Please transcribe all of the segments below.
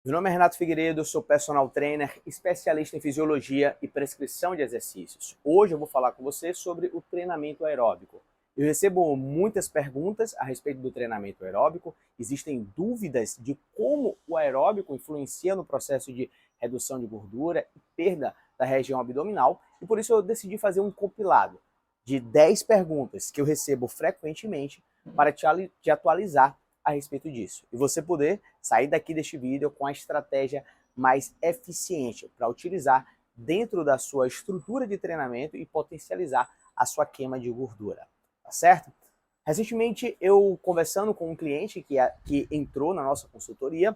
Meu nome é Renato Figueiredo, eu sou personal trainer, especialista em fisiologia e prescrição de exercícios. Hoje eu vou falar com você sobre o treinamento aeróbico. Eu recebo muitas perguntas a respeito do treinamento aeróbico, existem dúvidas de como o aeróbico influencia no processo de redução de gordura e perda da região abdominal, e por isso eu decidi fazer um compilado de 10 perguntas que eu recebo frequentemente para te atualizar a respeito disso. E você poder sair daqui deste vídeo com a estratégia mais eficiente para utilizar dentro da sua estrutura de treinamento e potencializar a sua queima de gordura, tá certo? Recentemente, eu conversando com um cliente que entrou na nossa consultoria,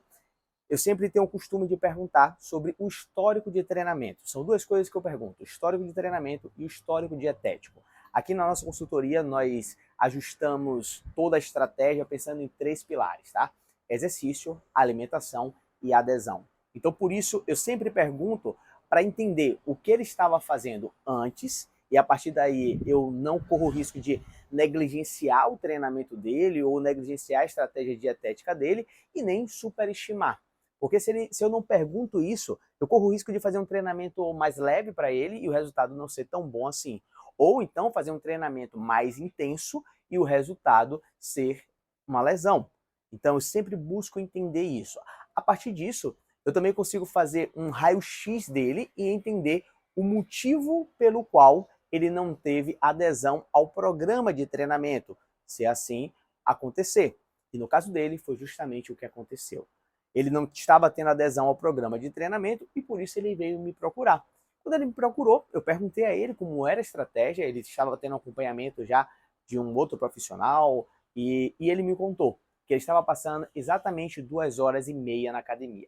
eu sempre tenho o costume de perguntar sobre o histórico de treinamento. São duas coisas que eu pergunto, o histórico de treinamento e o histórico dietético. Aqui na nossa consultoria, nós ajustamos toda a estratégia pensando em 3 pilares, tá? Exercício, alimentação e adesão. Então, por isso, eu sempre pergunto para entender o que ele estava fazendo antes e a partir daí eu não corro o risco de negligenciar o treinamento dele ou negligenciar a estratégia dietética dele e nem superestimar. Porque se eu não pergunto isso, eu corro o risco de fazer um treinamento mais leve para ele e o resultado não ser tão bom assim. Ou então fazer um treinamento mais intenso e o resultado ser uma lesão. Então eu sempre busco entender isso. A partir disso, eu também consigo fazer um raio-x dele e entender o motivo pelo qual ele não teve adesão ao programa de treinamento, se assim acontecer. E no caso dele, foi justamente o que aconteceu. Ele não estava tendo adesão ao programa de treinamento e por isso ele veio me procurar. Quando ele me procurou, eu perguntei a ele como era a estratégia, ele estava tendo acompanhamento já de um outro profissional e ele me contou que ele estava passando exatamente 2 horas e meia na academia.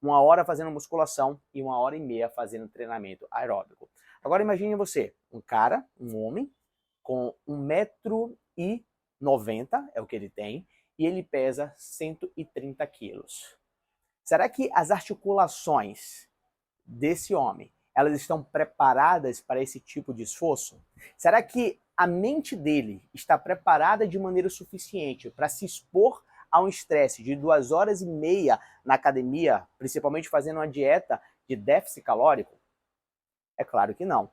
1 hora fazendo musculação e 1 hora e meia fazendo treinamento aeróbico. Agora imagine você, um cara, um homem, com 1,90 m, é o que ele tem, e ele pesa 130 quilos. Será que as articulações desse homem, elas estão preparadas para esse tipo de esforço? Será que a mente dele está preparada de maneira suficiente para se expor a um estresse de 2 horas e meia na academia, principalmente fazendo uma dieta de déficit calórico? É claro que não.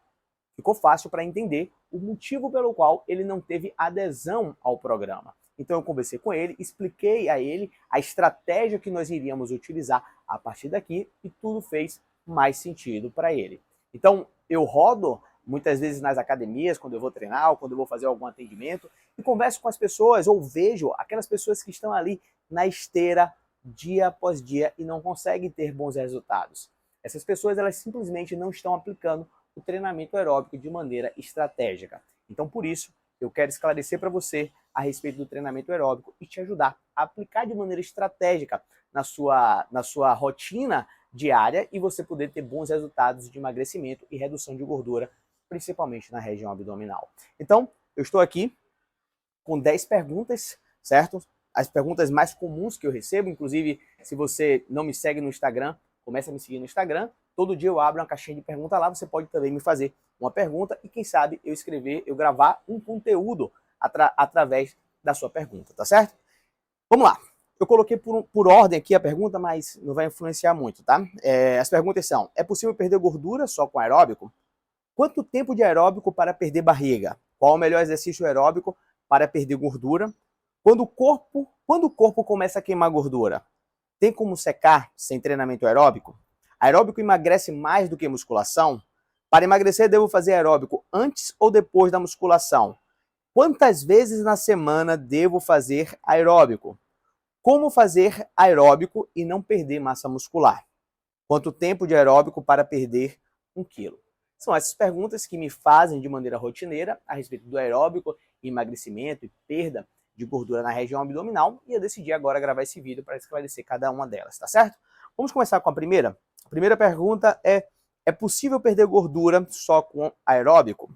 Ficou fácil para entender o motivo pelo qual ele não teve adesão ao programa. Então eu conversei com ele, expliquei a ele a estratégia que nós iríamos utilizar a partir daqui e tudo fez mais sentido para ele. Então eu rodo muitas vezes nas academias, quando eu vou treinar ou quando eu vou fazer algum atendimento, e converso com as pessoas ou vejo aquelas pessoas que estão ali na esteira dia após dia e não conseguem ter bons resultados. Essas pessoas elas simplesmente não estão aplicando o treinamento aeróbico de maneira estratégica. Então, por isso, eu quero esclarecer para você a respeito do treinamento aeróbico e te ajudar a aplicar de maneira estratégica na sua rotina diária e você poder ter bons resultados de emagrecimento e redução de gordura, principalmente na região abdominal. Então, eu estou aqui com 10 perguntas, certo? As perguntas mais comuns que eu recebo, inclusive, se você não me segue no Instagram, comece a me seguir no Instagram. Todo dia eu abro uma caixinha de pergunta lá, você pode também me fazer uma pergunta e quem sabe eu gravar um conteúdo através da sua pergunta, tá certo? Vamos lá. Eu coloquei por ordem aqui a pergunta, mas não vai influenciar muito, tá? As perguntas são: é possível perder gordura só com aeróbico? Quanto tempo de aeróbico para perder barriga? Qual o melhor exercício aeróbico para perder gordura? Quando o corpo começa a queimar gordura, tem como secar sem treinamento aeróbico? Aeróbico emagrece mais do que musculação? Para emagrecer, devo fazer aeróbico antes ou depois da musculação? Quantas vezes na semana devo fazer aeróbico? Como fazer aeróbico e não perder massa muscular? Quanto tempo de aeróbico para perder 1 quilo? São essas perguntas que me fazem de maneira rotineira a respeito do aeróbico, emagrecimento e perda de gordura na região abdominal e eu decidi agora gravar esse vídeo para esclarecer cada uma delas, tá certo? Vamos começar com a primeira? A primeira pergunta é possível perder gordura só com aeróbico?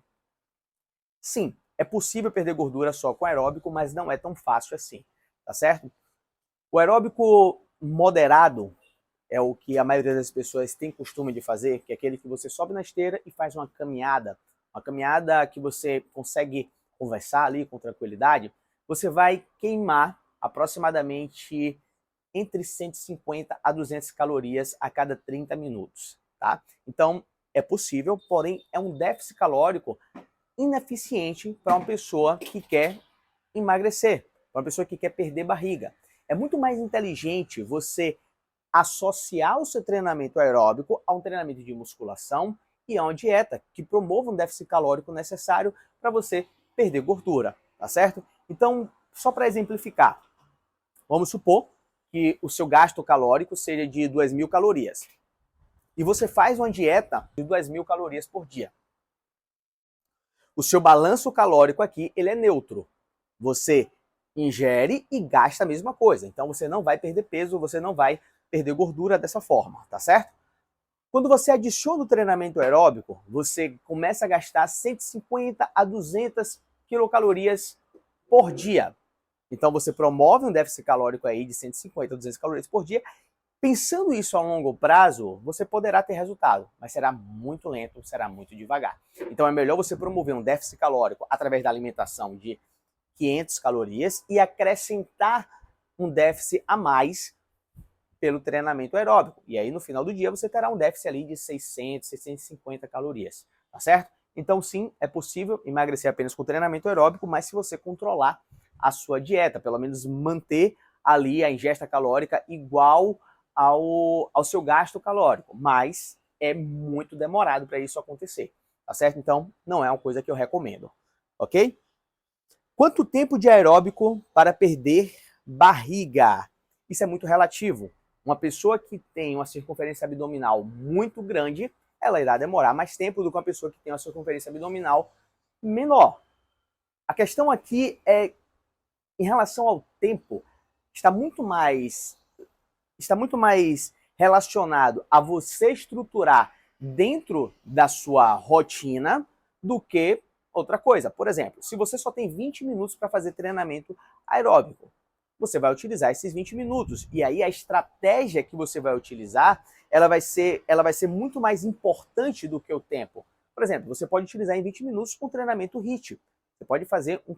Sim, é possível perder gordura só com aeróbico, mas não é tão fácil assim, tá certo? O aeróbico moderado é o que a maioria das pessoas tem costume de fazer, que é aquele que você sobe na esteira e faz uma caminhada que você consegue conversar ali com tranquilidade, você vai queimar aproximadamente entre 150 a 200 calorias a cada 30 minutos, tá? Então, é possível, porém, é um déficit calórico ineficiente para uma pessoa que quer emagrecer, para uma pessoa que quer perder barriga. É muito mais inteligente você associar o seu treinamento aeróbico a um treinamento de musculação e a uma dieta que promova um déficit calórico necessário para você perder gordura, tá certo? Então, só para exemplificar, vamos supor que o seu gasto calórico seja de 2.000 calorias e você faz uma dieta de 2.000 calorias por dia. O seu balanço calórico aqui, ele é neutro. Você ingere e gasta a mesma coisa. Então você não vai perder peso, você não vai perder gordura dessa forma, tá certo? Quando você adiciona o treinamento aeróbico, você começa a gastar 150 a 200 quilocalorias por dia. Então você promove um déficit calórico aí de 150 a 200 calorias por dia. Pensando isso a longo prazo, você poderá ter resultado, mas será muito lento, será muito devagar. Então é melhor você promover um déficit calórico através da alimentação de 500 calorias e acrescentar um déficit a mais pelo treinamento aeróbico. E aí no final do dia você terá um déficit ali de 600, 650 calorias, tá certo? Então sim, é possível emagrecer apenas com treinamento aeróbico, mas se você controlar a sua dieta, pelo menos manter ali a ingesta calórica igual ao seu gasto calórico, mas é muito demorado para isso acontecer, tá certo? Então, não é uma coisa que eu recomendo, ok? Quanto tempo de aeróbico para perder barriga? Isso é muito relativo. Uma pessoa que tem uma circunferência abdominal muito grande, ela irá demorar mais tempo do que uma pessoa que tem uma circunferência abdominal menor. A questão aqui é, em relação ao tempo, está muito mais relacionado a você estruturar dentro da sua rotina do que outra coisa. Por exemplo, se você só tem 20 minutos para fazer treinamento aeróbico, você vai utilizar esses 20 minutos. E aí a estratégia que você vai utilizar, ela vai ser muito mais importante do que o tempo. Por exemplo, você pode utilizar em 20 minutos um treinamento HIIT. Você pode fazer um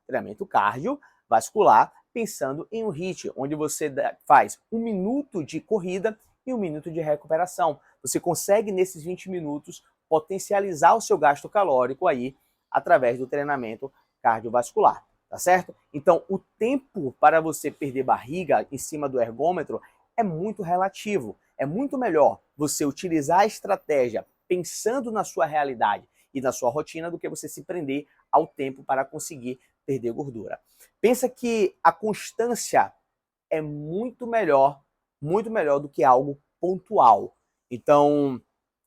treinamento cardiovascular, pensando em um HIIT, onde você faz 1 minuto de corrida e 1 minuto de recuperação. Você consegue, nesses 20 minutos, potencializar o seu gasto calórico aí através do treinamento cardiovascular, tá certo? Então, o tempo para você perder barriga em cima do ergômetro é muito relativo. É muito melhor você utilizar a estratégia pensando na sua realidade e na sua rotina do que você se prender ao tempo para conseguir perder gordura. Pensa que a constância é muito melhor do que algo pontual. Então,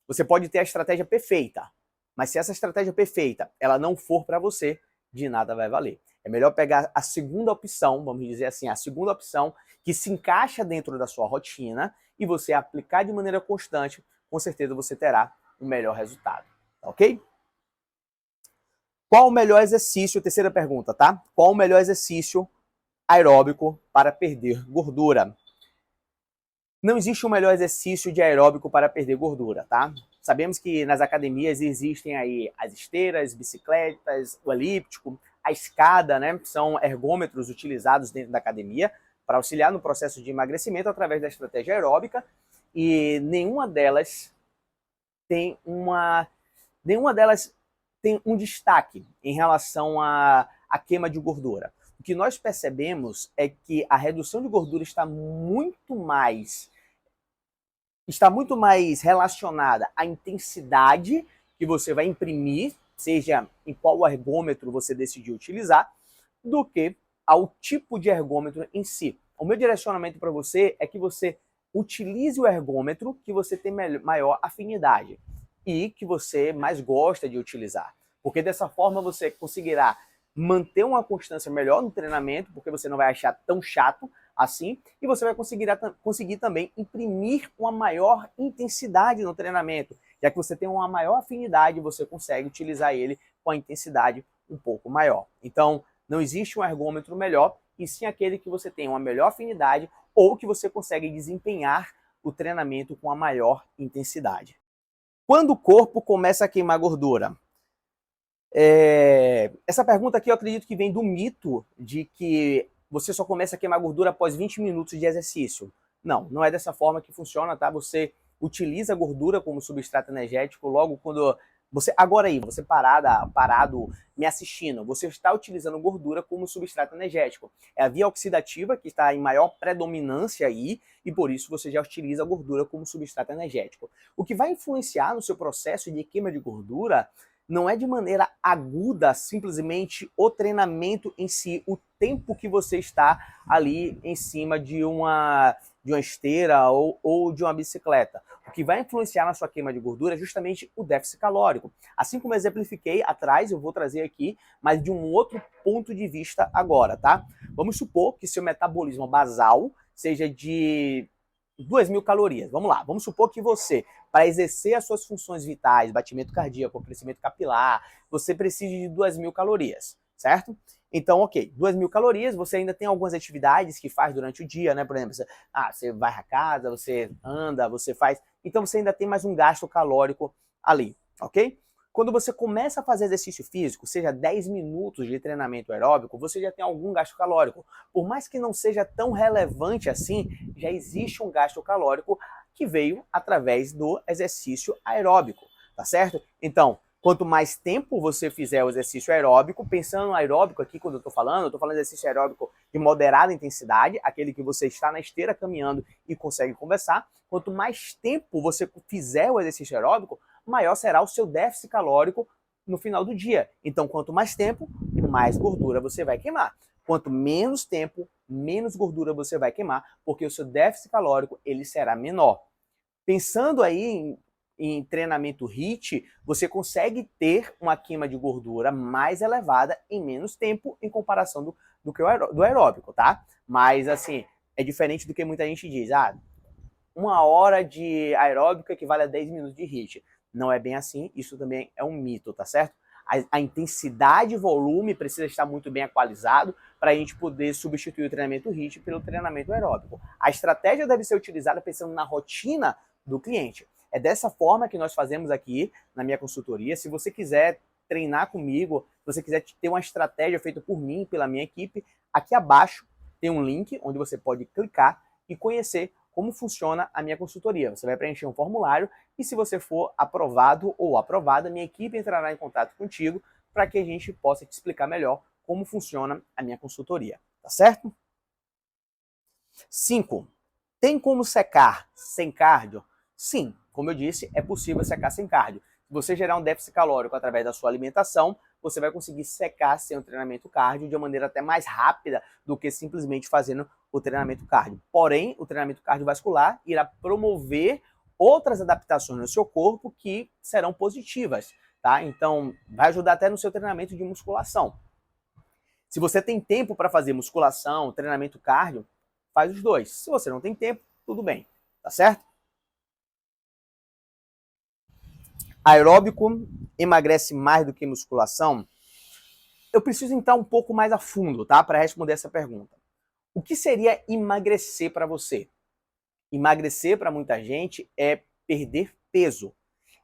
você pode ter a estratégia perfeita, mas se essa estratégia perfeita ela não for para você, de nada vai valer. É melhor pegar a segunda opção, vamos dizer assim, a segunda opção que se encaixa dentro da sua rotina e você aplicar de maneira constante, com certeza você terá um melhor resultado, ok? Qual o melhor exercício, terceira pergunta, tá? Qual o melhor exercício aeróbico para perder gordura? Não existe um melhor exercício de aeróbico para perder gordura, tá? Sabemos que nas academias existem aí as esteiras, bicicletas, o elíptico, a escada, né? São ergômetros utilizados dentro da academia para auxiliar no processo de emagrecimento através da estratégia aeróbica e nenhuma delas tem um destaque em relação à queima de gordura. O que nós percebemos é que a redução de gordura está muito mais relacionada à intensidade que você vai imprimir, seja em qual ergômetro você decidir utilizar, do que ao tipo de ergômetro em si. O meu direcionamento para você é que você utilize o ergômetro que você tem maior afinidade e que você mais gosta de utilizar. Porque dessa forma você conseguirá manter uma constância melhor no treinamento, porque você não vai achar tão chato assim, e você vai conseguir também imprimir uma maior intensidade no treinamento. Já que você tem uma maior afinidade, você consegue utilizar ele com a intensidade um pouco maior. Então, não existe um ergômetro melhor, e sim aquele que você tem uma melhor afinidade ou que você consegue desempenhar o treinamento com a maior intensidade. Quando o corpo começa a queimar gordura? Essa pergunta aqui eu acredito que vem do mito de que você só começa a queimar gordura após 20 minutos de exercício. Não, não é dessa forma que funciona, tá? Você utiliza a gordura como substrato energético logo quando você, agora aí, você parado me assistindo, você está utilizando gordura como substrato energético. É a via oxidativa que está em maior predominância aí, e por isso você já utiliza a gordura como substrato energético. O que vai influenciar no seu processo de queima de gordura não é de maneira aguda simplesmente o treinamento em si, o tempo que você está ali em cima de uma esteira ou de uma bicicleta. O que vai influenciar na sua queima de gordura é justamente o déficit calórico. Assim como eu exemplifiquei atrás, eu vou trazer aqui, mas de um outro ponto de vista agora, tá? Vamos supor que seu metabolismo basal seja de 2.000 calorias. Vamos lá, vamos supor que você, para exercer as suas funções vitais, batimento cardíaco, crescimento capilar, você precise de 2.000 calorias, certo? Então, ok, 2.000 calorias, você ainda tem algumas atividades que faz durante o dia, né? Por exemplo, você vai à casa, você anda, você faz... Então, você ainda tem mais um gasto calórico ali, ok? Quando você começa a fazer exercício físico, seja 10 minutos de treinamento aeróbico, você já tem algum gasto calórico. Por mais que não seja tão relevante assim, já existe um gasto calórico que veio através do exercício aeróbico, tá certo? Então, quanto mais tempo você fizer o exercício aeróbico, pensando no aeróbico aqui, quando eu estou falando exercício aeróbico de moderada intensidade, aquele que você está na esteira caminhando e consegue conversar. Quanto mais tempo você fizer o exercício aeróbico, maior será o seu déficit calórico no final do dia. Então, quanto mais tempo, mais gordura você vai queimar. Quanto menos tempo, menos gordura você vai queimar, porque o seu déficit calórico ele será menor. Pensando aí em treinamento HIIT, você consegue ter uma queima de gordura mais elevada em menos tempo em comparação do aeróbico, tá? Mas, assim, é diferente do que muita gente diz. 1 hora de aeróbico equivale a 10 minutos de HIIT. Não é bem assim, isso também é um mito, tá certo? A intensidade e volume precisa estar muito bem equalizado para a gente poder substituir o treinamento HIIT pelo treinamento aeróbico. A estratégia deve ser utilizada pensando na rotina do cliente. É dessa forma que nós fazemos aqui na minha consultoria. Se você quiser treinar comigo, se você quiser ter uma estratégia feita por mim, pela minha equipe, aqui abaixo tem um link onde você pode clicar e conhecer como funciona a minha consultoria. Você vai preencher um formulário e se você for aprovado ou aprovada, minha equipe entrará em contato contigo para que a gente possa te explicar melhor como funciona a minha consultoria, tá certo? 5. Tem como secar sem cardio? Sim, como eu disse, é possível secar sem cardio. Se você gerar um déficit calórico através da sua alimentação, você vai conseguir secar sem o treinamento cardio de uma maneira até mais rápida do que simplesmente fazendo o treinamento cardio. Porém, o treinamento cardiovascular irá promover outras adaptações no seu corpo que serão positivas, tá? Então, vai ajudar até no seu treinamento de musculação. Se você tem tempo para fazer musculação, treinamento cardio, faz os dois. Se você não tem tempo, tudo bem, tá certo? Aeróbico emagrece mais do que musculação? Eu preciso entrar um pouco mais a fundo, tá, para responder essa pergunta. O que seria emagrecer para você? Emagrecer para muita gente é perder peso.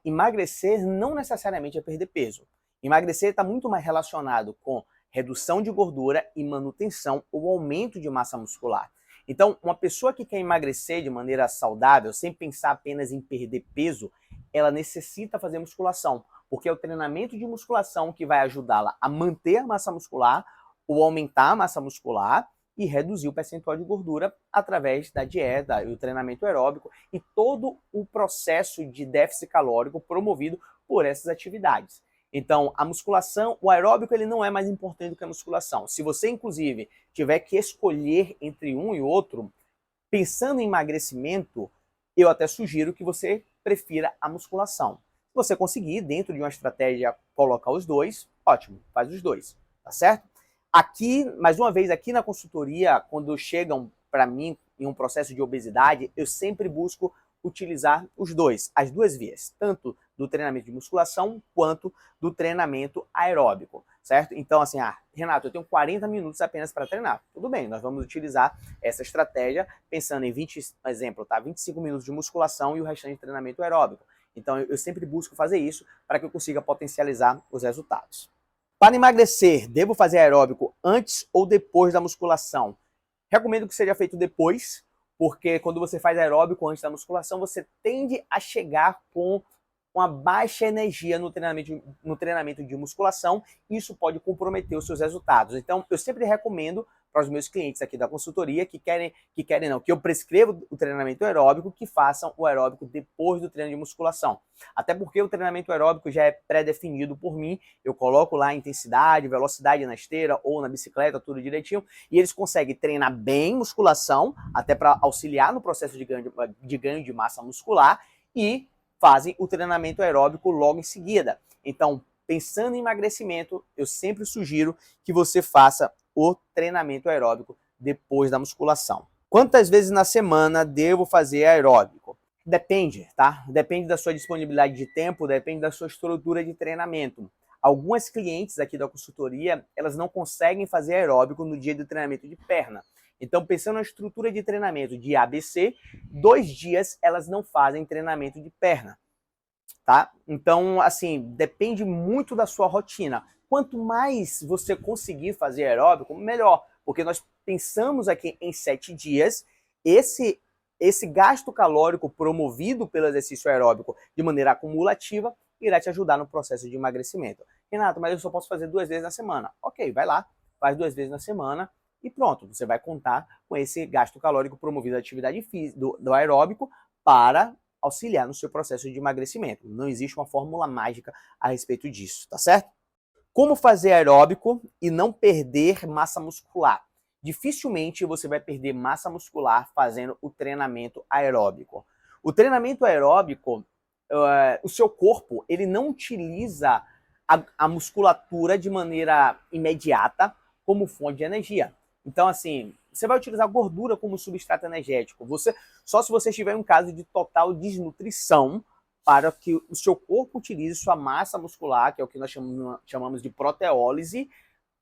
Emagrecer não necessariamente é perder peso. Emagrecer está muito mais relacionado com redução de gordura e manutenção ou aumento de massa muscular. Então, uma pessoa que quer emagrecer de maneira saudável, sem pensar apenas em perder peso, ela necessita fazer musculação, porque é o treinamento de musculação que vai ajudá-la a manter a massa muscular ou aumentar a massa muscular e reduzir o percentual de gordura através da dieta e o treinamento aeróbico e todo o processo de déficit calórico promovido por essas atividades. Então, a musculação, o aeróbico, ele não é mais importante do que a musculação. Se você, inclusive, tiver que escolher entre um e outro, pensando em emagrecimento, eu até sugiro que você prefira a musculação. Se você conseguir, dentro de uma estratégia, colocar os dois, ótimo, faz os dois, tá certo? Aqui, mais uma vez, aqui na consultoria, quando chegam para mim em um processo de obesidade, eu sempre busco utilizar os dois, as duas vias, tanto do treinamento de musculação quanto do treinamento aeróbico, certo? Então, assim, Renato, eu tenho 40 minutos apenas para treinar. Tudo bem, nós vamos utilizar essa estratégia pensando em 25 minutos de musculação e o restante de treinamento aeróbico. Então, eu sempre busco fazer isso para que eu consiga potencializar os resultados. Para emagrecer, devo fazer aeróbico antes ou depois da musculação? Recomendo que seja feito depois, porque quando você faz aeróbico antes da musculação, você tende a chegar com uma baixa energia no treinamento de musculação, e isso pode comprometer os seus resultados. Então, eu sempre recomendo para os meus clientes aqui da consultoria que eu prescrevo o treinamento aeróbico, que façam o aeróbico depois do treino de musculação. Até porque o treinamento aeróbico já é pré-definido por mim, eu coloco lá a intensidade, velocidade na esteira ou na bicicleta, tudo direitinho, e eles conseguem treinar bem musculação, até para auxiliar no processo de ganho de massa muscular, e fazem o treinamento aeróbico logo em seguida. Então, pensando em emagrecimento, eu sempre sugiro que você faça o treinamento aeróbico depois da musculação. Quantas vezes na semana devo fazer aeróbico? Depende, tá? Depende da sua disponibilidade de tempo, depende da sua estrutura de treinamento. Algumas clientes aqui da consultoria, elas não conseguem fazer aeróbico no dia do treinamento de perna. Então, pensando na estrutura de treinamento de ABC, 2 dias elas não fazem treinamento de perna, tá? Então, assim, depende muito da sua rotina. Quanto mais você conseguir fazer aeróbico, melhor, porque nós pensamos aqui em 7 dias, esse gasto calórico promovido pelo exercício aeróbico de maneira acumulativa irá te ajudar no processo de emagrecimento. Renato, mas eu só posso fazer 2 vezes na semana. Ok, vai lá, faz 2 vezes na semana, e pronto, você vai contar com esse gasto calórico promovido da atividade física, do aeróbico, para auxiliar no seu processo de emagrecimento. Não existe uma fórmula mágica a respeito disso, tá certo? Como fazer aeróbico e não perder massa muscular? Dificilmente você vai perder massa muscular fazendo o treinamento aeróbico. O treinamento aeróbico, o seu corpo, ele não utiliza a musculatura de maneira imediata como fonte de energia. Então, assim, você vai utilizar gordura como substrato energético. Só se você estiver em um caso de total desnutrição, para que o seu corpo utilize sua massa muscular, que é o que nós chamamos de proteólise,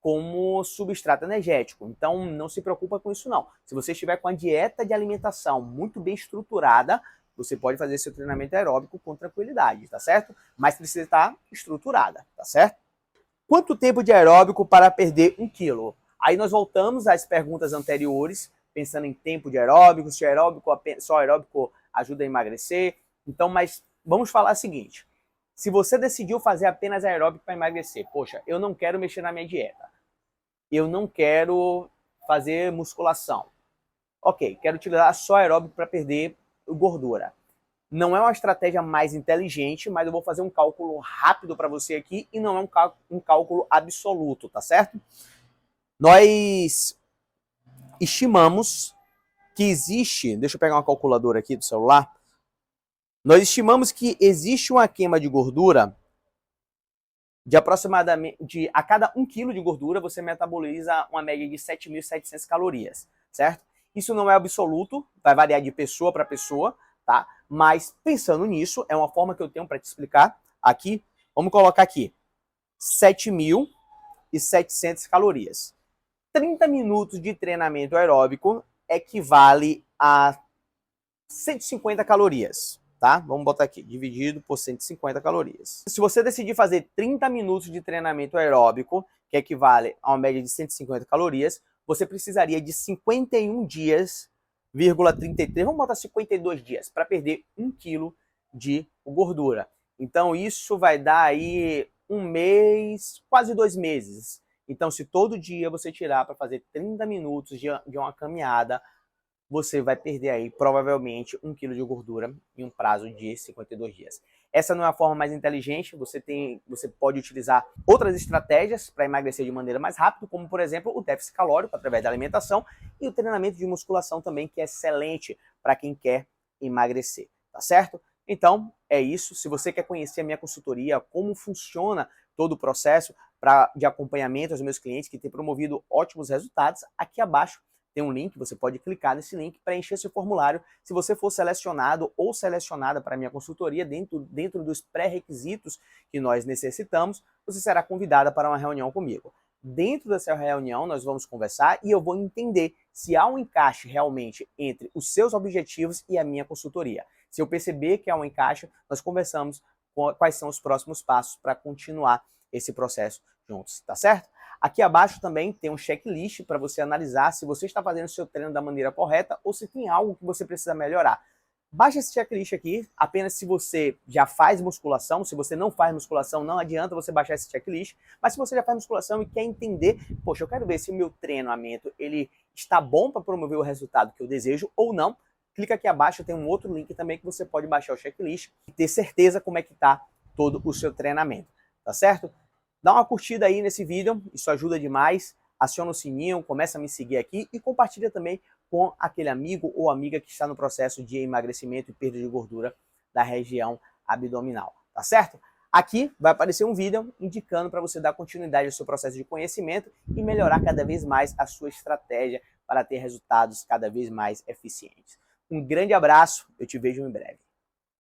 como substrato energético. Então, não se preocupa com isso, não. Se você estiver com a dieta de alimentação muito bem estruturada, você pode fazer seu treinamento aeróbico com tranquilidade, tá certo? Mas precisa estar estruturada, tá certo? Quanto tempo de aeróbico para perder 1 quilo? Aí nós voltamos às perguntas anteriores, pensando em tempo de aeróbico, se só aeróbico ajuda a emagrecer. Então, mas vamos falar o seguinte: se você decidiu fazer apenas aeróbico para emagrecer, poxa, eu não quero mexer na minha dieta, eu não quero fazer musculação. Ok, quero utilizar só aeróbico para perder gordura. Não é uma estratégia mais inteligente, mas eu vou fazer um cálculo rápido para você aqui, e não é um cálculo absoluto, tá certo? Nós estimamos que existe, deixa eu pegar uma calculadora aqui do celular, nós estimamos que existe uma queima de gordura de aproximadamente, a cada 1 quilo de gordura você metaboliza uma média de 7.700 calorias, certo? Isso não é absoluto, vai variar de pessoa para pessoa, tá? Mas pensando nisso, é uma forma que eu tenho para te explicar aqui. Vamos colocar aqui 7.700 calorias. 30 minutos de treinamento aeróbico equivale a 150 calorias, tá? Vamos botar aqui, dividido por 150 calorias. Se você decidir fazer 30 minutos de treinamento aeróbico, que equivale a uma média de 150 calorias, você precisaria de 51 dias, 33, vamos botar 52 dias, para perder 1 quilo de gordura. Então isso vai dar aí 1 mês, quase 2 meses. Então, se todo dia você tirar para fazer 30 minutos de uma caminhada, você vai perder aí provavelmente 1 quilo de gordura em um prazo de 52 dias. Essa não é a forma mais inteligente, você pode utilizar outras estratégias para emagrecer de maneira mais rápida, como por exemplo o déficit calórico através da alimentação, e o treinamento de musculação também, que é excelente para quem quer emagrecer, tá certo? Então, é isso. Se você quer conhecer a minha consultoria, como funciona todo o processo de acompanhamento aos meus clientes, que tem promovido ótimos resultados, aqui abaixo tem um link, você pode clicar nesse link, preencher seu formulário. Se você for selecionado ou selecionada para a minha consultoria, dentro dos pré-requisitos que nós necessitamos, você será convidada para uma reunião comigo. Dentro dessa reunião, nós vamos conversar e eu vou entender se há um encaixe realmente entre os seus objetivos e a minha consultoria. Se eu perceber que há um encaixe, nós conversamos quais são os próximos passos para continuar esse processo juntos, tá certo? Aqui abaixo também tem um checklist para você analisar se você está fazendo o seu treino da maneira correta ou se tem algo que você precisa melhorar. Baixa esse checklist aqui, apenas se você já faz musculação. Se você não faz musculação, não adianta você baixar esse checklist. Mas se você já faz musculação e quer entender, poxa, eu quero ver se o meu treinamento ele está bom para promover o resultado que eu desejo ou não, clica aqui abaixo, tem um outro link também que você pode baixar o checklist e ter certeza como é que está todo o seu treinamento, tá certo? Dá uma curtida aí nesse vídeo, isso ajuda demais. Aciona o sininho, começa a me seguir aqui e compartilha também com aquele amigo ou amiga que está no processo de emagrecimento e perda de gordura da região abdominal, tá certo? Aqui vai aparecer um vídeo indicando para você dar continuidade ao seu processo de conhecimento e melhorar cada vez mais a sua estratégia para ter resultados cada vez mais eficientes. Um grande abraço, eu te vejo em breve.